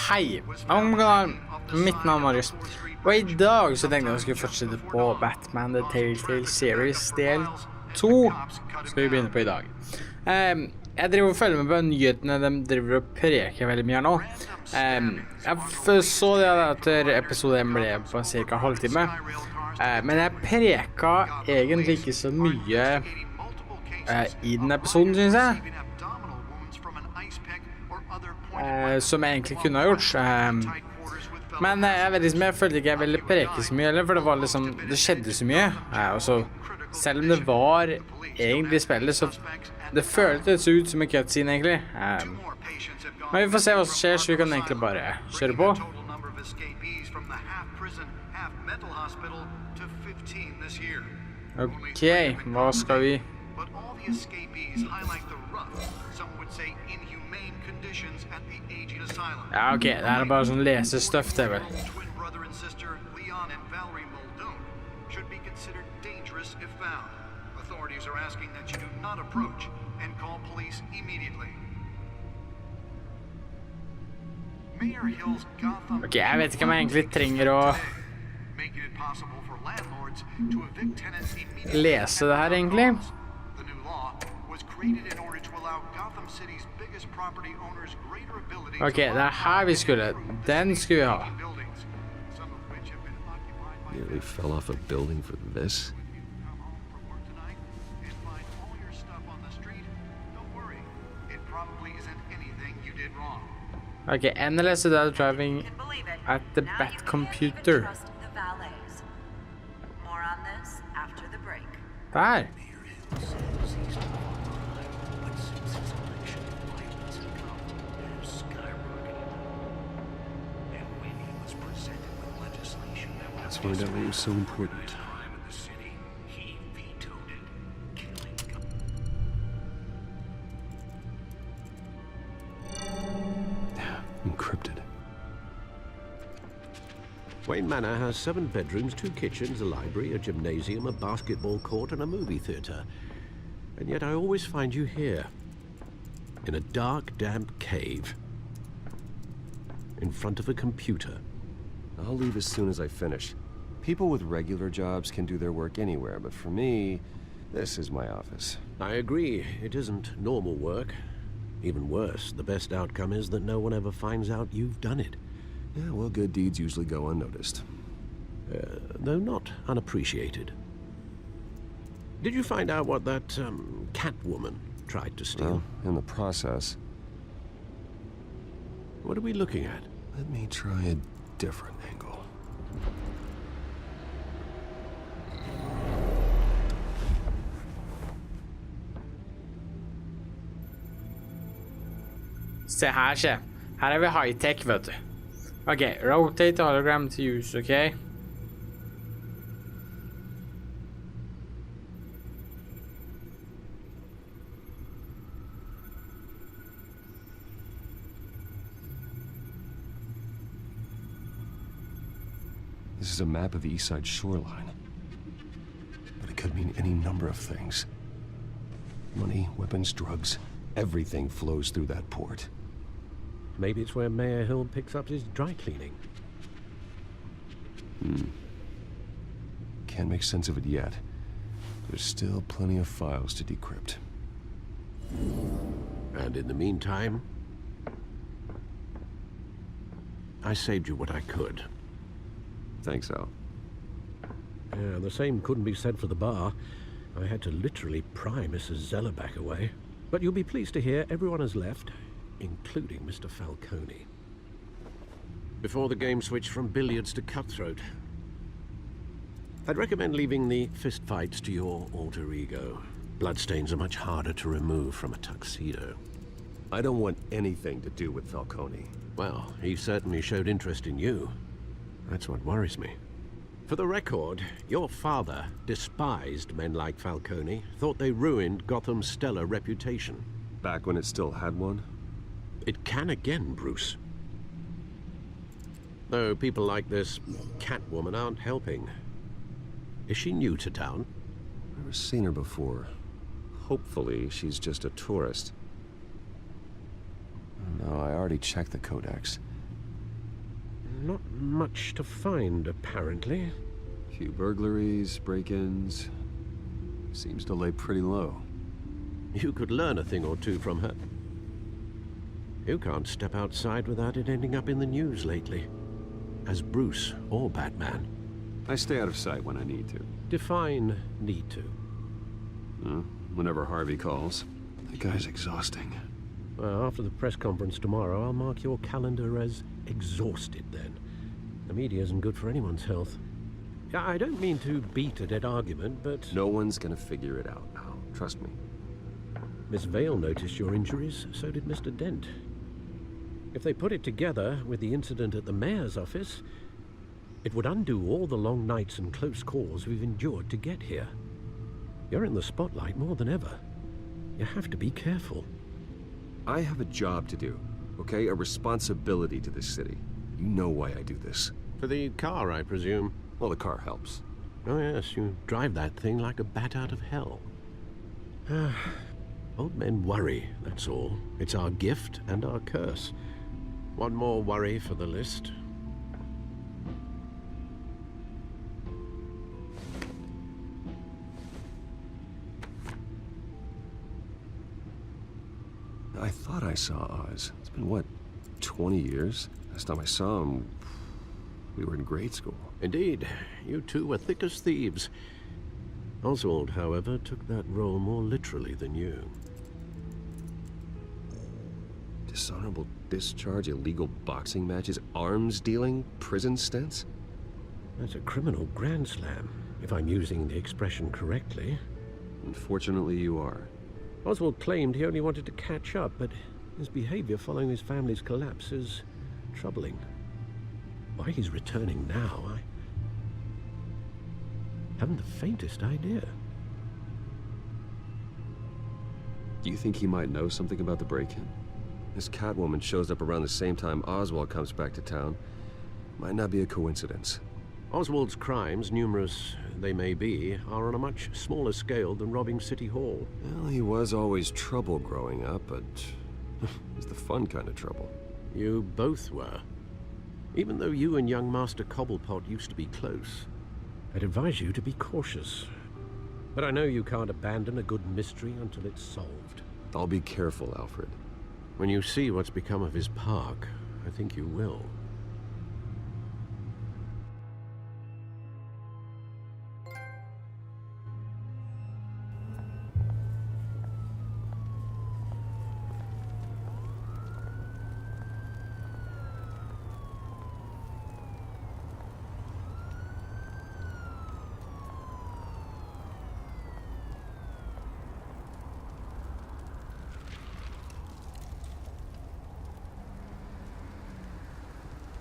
Hei, mitt navn er Marius, og I dag så tenkte jeg å skulle fortsette på Batman The Telltale Series del 2, skal vi begynne på I dag. Jeg driver og følger med på nyhetene, de driver og preker veldig mye her nå. Jeg så det at episode 1 ble på cirka halvtime, men jeg preka egentlig ikke så mye I den episoden, synes jeg. Som jeg egentlig kunne ha gjort. Men jeg vet liksom, jeg følte ikke jeg ville preke så mye heller, for det var liksom, det skjedde så mye. Og så, selv om det var egentlig spillet, så det føltes ut som en cutscene egentlig. Men vi får se hva som skjer, så vi kan egentlig bare kjøre på. Ok, hva skal vi... Ja, ok, det her bare sånn lesestøff, det vel. Ok, jeg vet ikke om jeg egentlig trenger å lese det her egentlig. Ok, det her vi skulle. Den skulle vi ha. Nearly fell off a building for this. Ok, endless without driving at the bat computer. Der. That's why that was so important. Encrypted. Wayne Manor has 7 bedrooms, 2 kitchens, a library, a gymnasium, a basketball court, and a movie theater. And yet I always find you here, in a dark, damp cave, in front of a computer. I'll leave as soon as I finish. People with regular jobs can do their work anywhere, but for me, this is my office. I agree, it isn't normal work. Even worse, the best outcome is that no one ever finds out you've done it. Yeah, well, good deeds usually go unnoticed. Though not unappreciated. Did you find out what that, cat woman tried to steal? Well, in the process. What are we looking at? Let me try a different angle. Se her, se. Her vi high-tech, vet du. Ok, rotate hologram to use, ok? This is a map of the East Side shoreline. But it could mean any number of things. Money, weapons, drugs, everything flows through that port. Maybe it's where Mayor Hill picks up his dry cleaning. Can't make sense of it yet. There's still plenty of files to decrypt. And in the meantime, I saved you what I could. Thanks, Al. Yeah, the same couldn't be said for the bar. I had to literally pry Mrs. Zellerback away. But you'll be pleased to hear everyone has left, including Mr. Falcone. Before the game switched from billiards to cutthroat. I'd recommend leaving the fistfights to your alter ego. Bloodstains are much harder to remove from a tuxedo. I don't want anything to do with Falcone. Well, he certainly showed interest in you. That's what worries me. For the record, your father despised men like Falcone, thought they ruined Gotham's stellar reputation. Back when it still had one? It can again, Bruce. Though people like this Catwoman aren't helping. Is she new to town? Never seen her before. Hopefully, she's just a tourist. No, I already already checked the codex. Not much to find, apparently. Few burglaries, break-ins. Seems to lay pretty low. You could learn a thing or two from her. You can't step outside without it ending up in the news lately. As Bruce or Batman. I stay out of sight when I need to. Define need to. Whenever Harvey calls. That guy's exhausting. Well, after the press conference tomorrow, I'll mark your calendar as exhausted then. The media isn't good for anyone's health. I don't mean to beat a dead argument, but... No one's gonna figure it out now. Trust me. Miss Vale noticed your injuries, so did Mr. Dent. If they put it together with the incident at the mayor's office, it would undo all the long nights and close calls we've endured to get here. You're in the spotlight more than ever. You have to be careful. I have a job to do, okay? A responsibility to this city. You know why I do this. For the car, I presume. Well, the car helps. Oh yes, you drive that thing like a bat out of hell. Old men worry, that's all. It's our gift and our curse. One more worry for the list. I thought I saw Oz. It's been, what, 20 years? Last time I saw him, we were in grade school. Indeed, you two were thick as thieves. Oswald, however, took that role more literally than you. Dishonorable discharge, illegal boxing matches, arms dealing, prison stints? That's a criminal grand slam, if I'm using the expression correctly. Unfortunately, you are. Oswald claimed he only wanted to catch up, but his behavior following his family's collapse is troubling. Why he's returning now, I haven't the faintest idea. Do you think he might know something about the break-in? This Catwoman shows up around the same time Oswald comes back to town. Might not be a coincidence. Oswald's crimes, numerous they may be, are on a much smaller scale than robbing City Hall. Well, he was always trouble growing up, but it's the fun kind of trouble. You both were. Even though you and young Master Cobblepot used to be close, I'd advise you to be cautious. But I know you can't abandon a good mystery until it's solved. I'll be careful, Alfred. When you see what's become of his park, I think you will.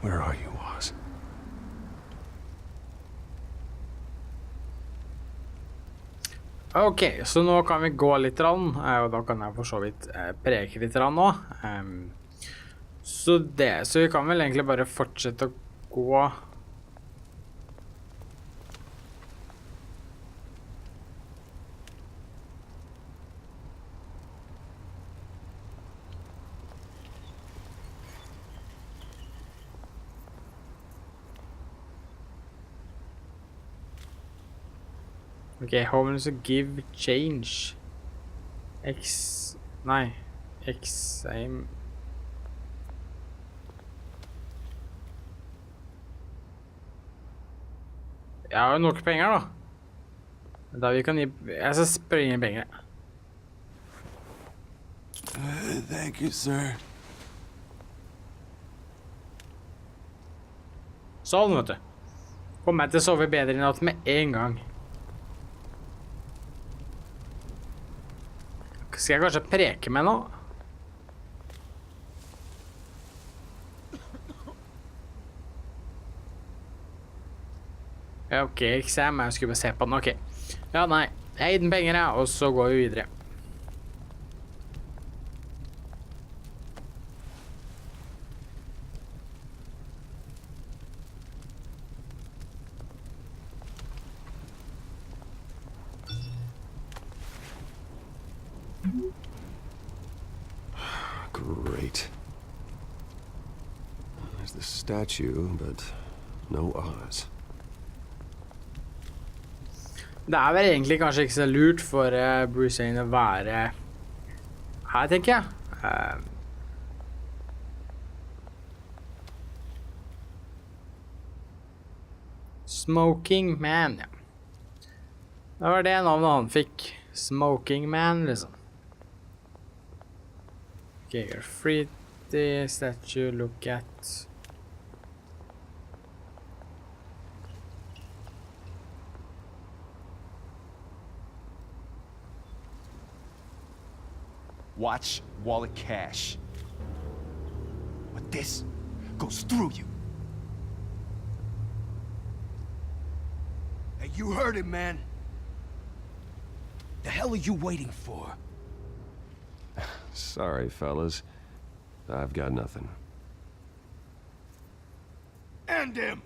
Where are you, Oz? Ok, så nå kan vi gå litt, og da kan jeg for så vidt preke litt nå. Så vi kan vel egentlig bare fortsette å gå. Ok, homeless give change. Nei, aim. Jeg har jo nok penger da. Da vi kan gi, jeg skal sprøye inn penger. Thank you, sir. Sånn, vet du. Kom meg til å sove bedre i natt med en gang. Skal jeg kanskje preke meg nå? Ja, ok, exam, jeg skulle bare se på den, ok. Ja, nei, jeg gir den penger, ja, og så går vi videre. Great. the statue, but no Oz. Det vel egentlig kanskje ikke så lurt for Bruce Wayne å være her, tenker jeg. Smoking Man, ja. Det var det navnet han fikk. Smoking Man, liksom. Okay, graffiti, statue, look at... Watch wallet cash. But this goes through you. Hey, you heard it, man. The hell are you waiting for? Sorry, fellas. I've got nothing. End him!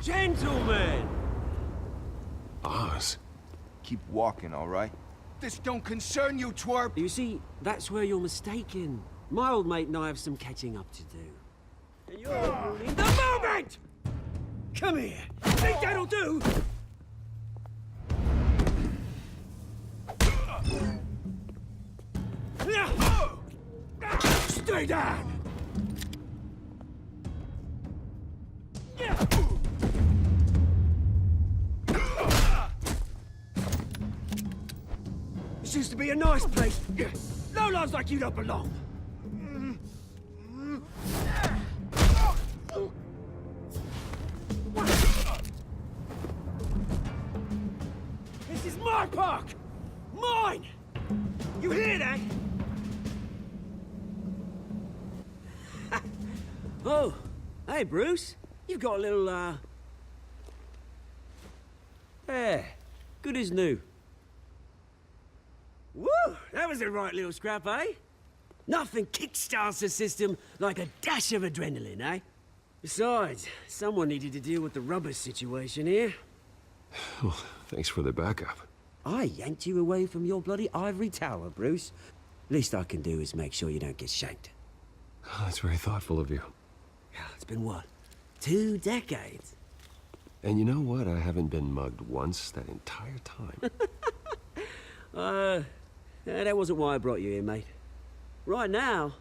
Gentlemen! Oz? Keep walking, all right? This don't concern you, twerp! You see, that's where you're mistaken. My old mate and I have some catching up to do. And you're ruining the moment! Come here! Think that'll do? Stay down! This used to be a nice place. No lives like you don't belong. This is my park! Mine! You hear that? Oh, hey, Bruce. You've got a little, Yeah, good as new. Woo! That was a right little scrap, eh? Nothing kickstarts the system like a dash of adrenaline, eh? Besides, someone needed to deal with the rubber situation here. Well, thanks for the backup. I yanked you away from your bloody ivory tower, Bruce. Least I can do is make sure you don't get shanked. Oh, that's very thoughtful of you. It's been what? 2 decades? And you know what? I haven't been mugged once that entire time. That wasn't why I brought you here, mate. Right now,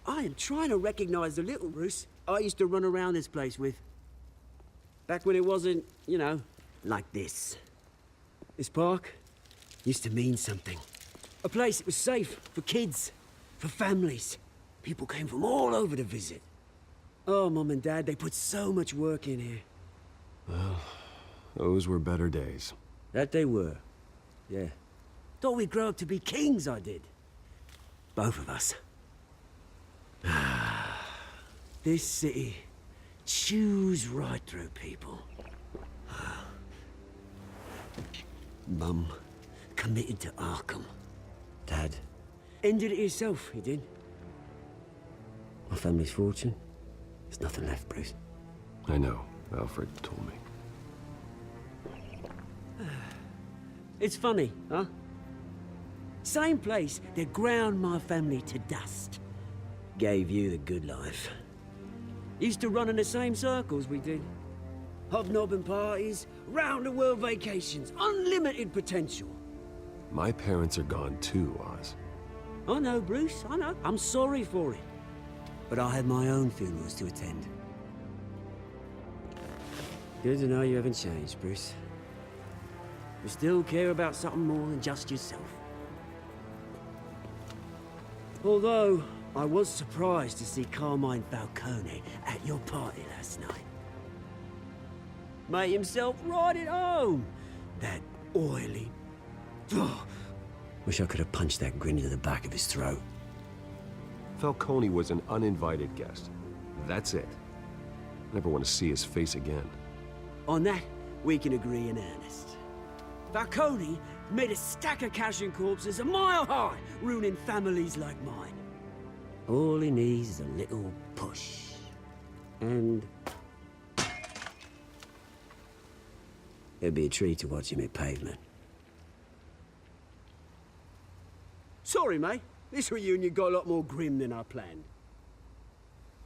I am trying to recognize the little Bruce I used to run around this place with. Back when it wasn't, you know, like this. This park used to mean something. A place that was safe for kids, for families. People came from all over to visit. Oh, Mum and Dad, they put so much work in here. Well, those were better days. That they were. Yeah. Thought we'd grow up to be kings, I did. Both of us. This city chews right through people. Mum committed to Arkham. Dad ended it himself, he did. My family's fortune. There's nothing left, Bruce. I know. Alfred told me. It's funny, huh? Same place that ground my family to dust. Gave you the good life. Used to run in the same circles we did. Hobnobbing parties, round-the-world vacations, unlimited potential. My parents are gone too, Oz. I know, Bruce, I know. I'm sorry for it. But I had my own funerals to attend. Good to know you haven't changed, Bruce. You still care about something more than just yourself. Although, I was surprised to see Carmine Falcone at your party last night. Made himself right at home. That oily... Ugh. Wish I could have punched that grin into the back of his throat. Falcone was an uninvited guest. That's it. Never want to see his face again. On that, we can agree in earnest. Falcone made a stack of cash and corpses a mile high, ruining families like mine. All he needs is a little push. And... it'd be a treat to watch him hit pavement. Sorry, mate. This reunion got a lot more grim than I planned.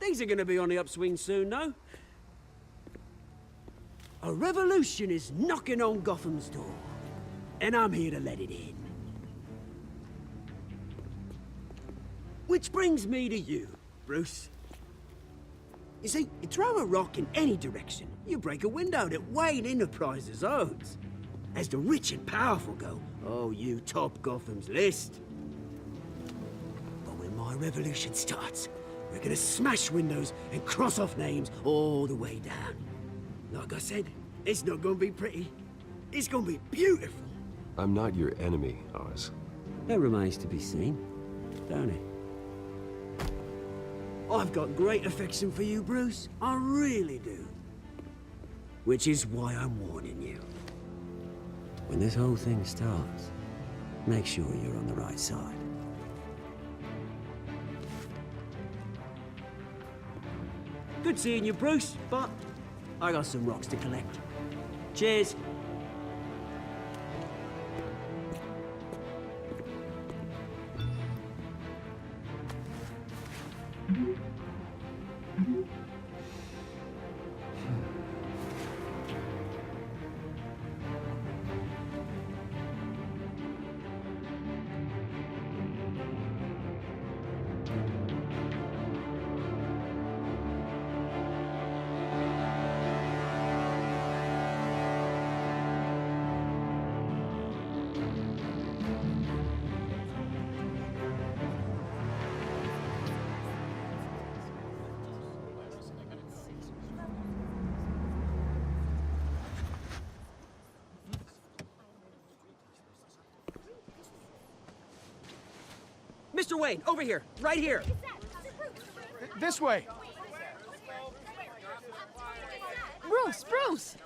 Things are gonna be on the upswing soon, no? A revolution is knocking on Gotham's door, and I'm here to let it in. Which brings me to you, Bruce. You see, you throw a rock in any direction, you break a window that Wayne Enterprises owns. As the rich and powerful go, oh, you top Gotham's list. But when my revolution starts, we're gonna smash windows and cross off names all the way down. Like I said, it's not gonna be pretty. It's gonna be beautiful. I'm not your enemy, Oz. That remains to be seen, don't it? I've got great affection for you, Bruce. I really do. Which is why I'm warning you. When this whole thing starts, make sure you're on the right side. Good seeing you, Bruce, but I got some rocks to collect. Cheers. Mr. Wayne, over here, right here. This way. Bruce!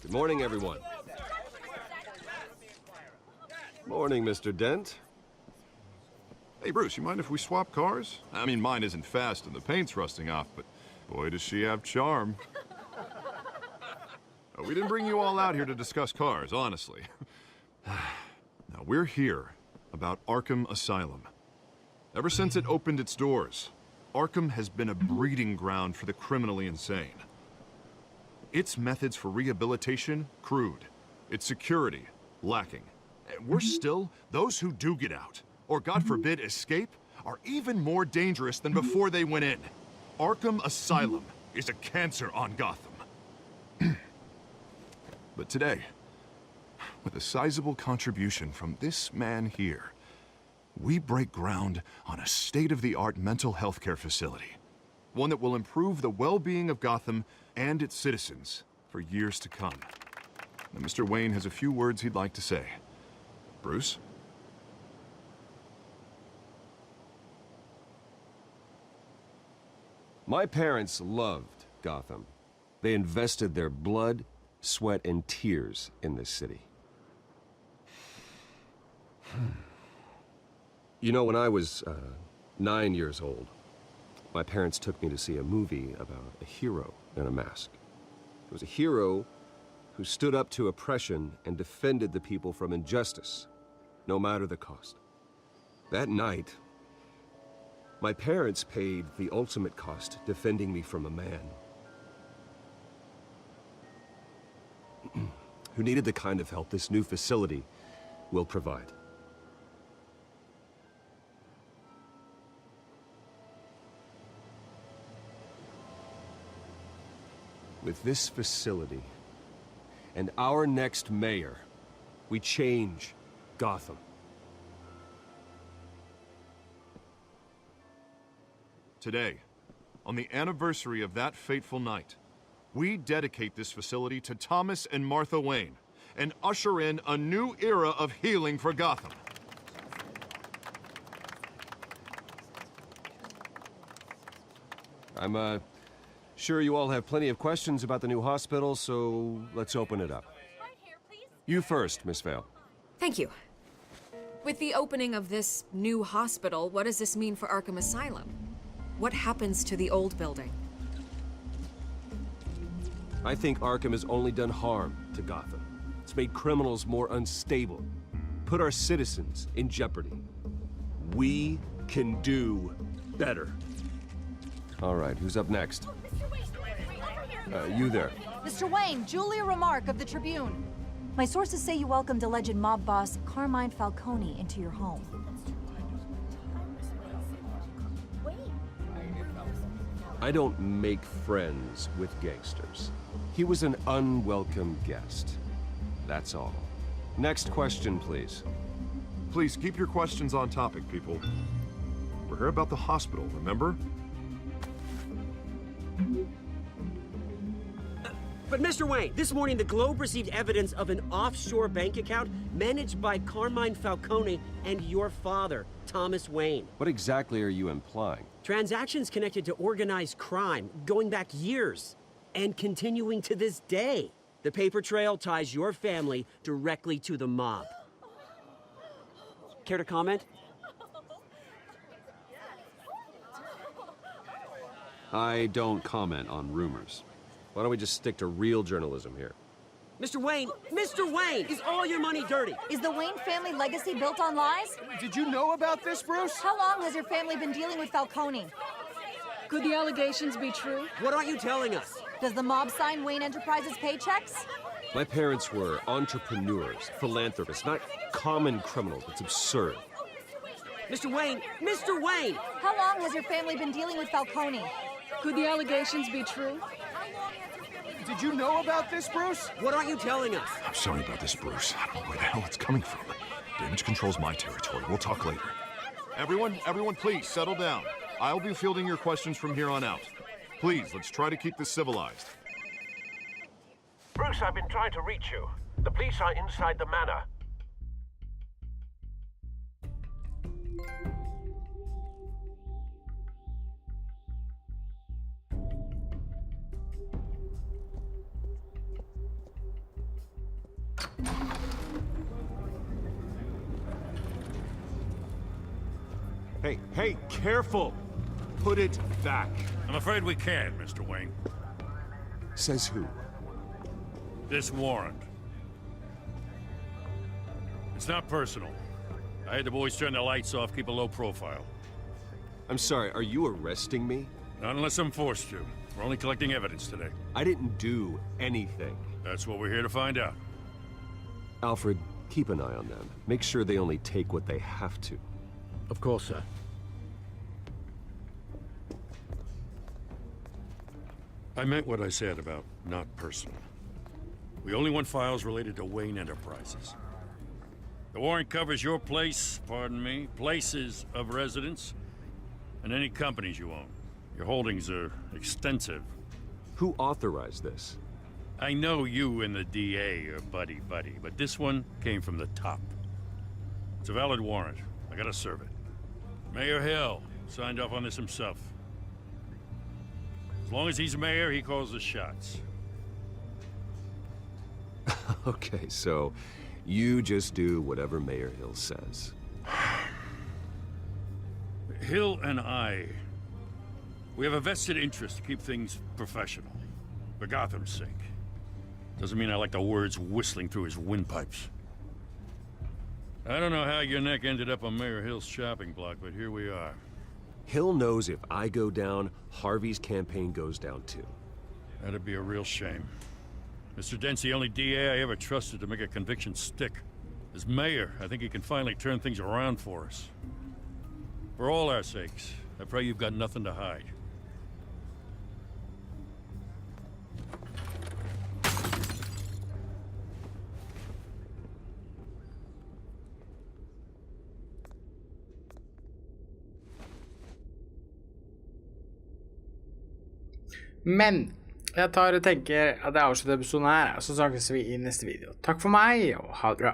Good morning, everyone. Morning, Mr. Dent. Hey, Bruce, you mind if we swap cars? I mean, mine isn't fast and the paint's rusting off, but boy, does she have charm. We didn't bring you all out here to discuss cars, honestly. Now, we're here about Arkham Asylum. Ever since it opened its doors, Arkham has been a breeding ground for the criminally insane. Its methods for rehabilitation, crude. Its security, lacking. And worse still, those who do get out, or God forbid escape, are even more dangerous than before they went in. Arkham Asylum is a cancer on Gotham. But today, with a sizable contribution from this man here, we break ground on a state-of-the-art mental health care facility. One that will improve the well-being of Gotham and its citizens for years to come. Now, Mr. Wayne has a few words he'd like to say. Bruce? My parents loved Gotham. They invested their blood, sweat, and tears in this city. You know, when I was 9 years old, my parents took me to see a movie about a hero in a mask. It was a hero who stood up to oppression and defended the people from injustice, no matter the cost. That night, my parents paid the ultimate cost defending me from a man who needed the kind of help this new facility will provide. With this facility and our next mayor, we change Gotham. Today, on the anniversary of that fateful night, we dedicate this facility to Thomas and Martha Wayne and usher in a new era of healing for Gotham. I'm sure you all have plenty of questions about the new hospital, so let's open it up. You first, Miss Vale. Thank you. With the opening of this new hospital, what does this mean for Arkham Asylum? What happens to the old building? I think Arkham has only done harm to Gotham. It's made criminals more unstable, put our citizens in jeopardy. We can do better. All right, who's up next? You there. Mr. Wayne, Julia Remark of the Tribune. My sources say you welcomed alleged mob boss Carmine Falcone into your home. I don't make friends with gangsters. He was an unwelcome guest. That's all. Next question, please. Please keep your questions on topic, people. We're here about the hospital, remember? But Mr. Wayne, this morning the Globe received evidence of an offshore bank account managed by Carmine Falcone and your father, Thomas Wayne. What exactly are you implying? Transactions connected to organized crime, going back years, and continuing to this day. The paper trail ties your family directly to the mob. Care to comment? I don't comment on rumors. Why don't we just stick to real journalism here? Mr. Wayne, is all your money dirty? Is the Wayne family legacy built on lies? Did you know about this, Bruce? How long has your family been dealing with Falcone? Could the allegations be true? What aren't you telling us? Does the mob sign Wayne Enterprises paychecks? My parents were entrepreneurs, philanthropists, not common criminals. It's absurd. Mr. Wayne! How long has your family been dealing with Falcone? Could the allegations be true? Did you know about this, Bruce? What aren't you telling us? I'm sorry about this, Bruce. I don't know where the hell it's coming from. Damage control's my territory. We'll talk later. Everyone, please, settle down. I'll be fielding your questions from here on out. Please, let's try to keep this civilized. Bruce, I've been trying to reach you. The police are inside the manor. Hey, careful! Put it back. I'm afraid we can't, Mr. Wayne. Says who? This warrant. It's not personal. I had the boys turn the lights off, keep a low profile. I'm sorry, are you arresting me? Not unless I'm forced to. We're only collecting evidence today. I didn't do anything. That's what we're here to find out. Alfred, keep an eye on them. Make sure they only take what they have to. Of course, sir. I meant what I said about not personal. We only want files related to Wayne Enterprises. The warrant covers your place, pardon me, places of residence, and any companies you own. Your holdings are extensive. Who authorized this? I know you and the DA are buddy-buddy, but this one came from the top. It's a valid warrant. I gotta serve it. Mayor Hill signed off on this himself. As long as he's mayor, he calls the shots. Okay, so you just do whatever Mayor Hill says. Hill and we have a vested interest to keep things professional. For Gotham's sake. Doesn't mean I like the words whistling through his windpipes. I don't know how your neck ended up on Mayor Hill's chopping block, but here we are. Hill knows if I go down, Harvey's campaign goes down too. That'd be a real shame. Mr. Dent's the only DA I ever trusted to make a conviction stick. As mayor, I think he can finally turn things around for us. For all our sakes, I pray you've got nothing to hide. Men jeg tar og tenker at jeg avslutter episoden her, og så snakkes vi i neste video. Takk for meg, og ha det bra.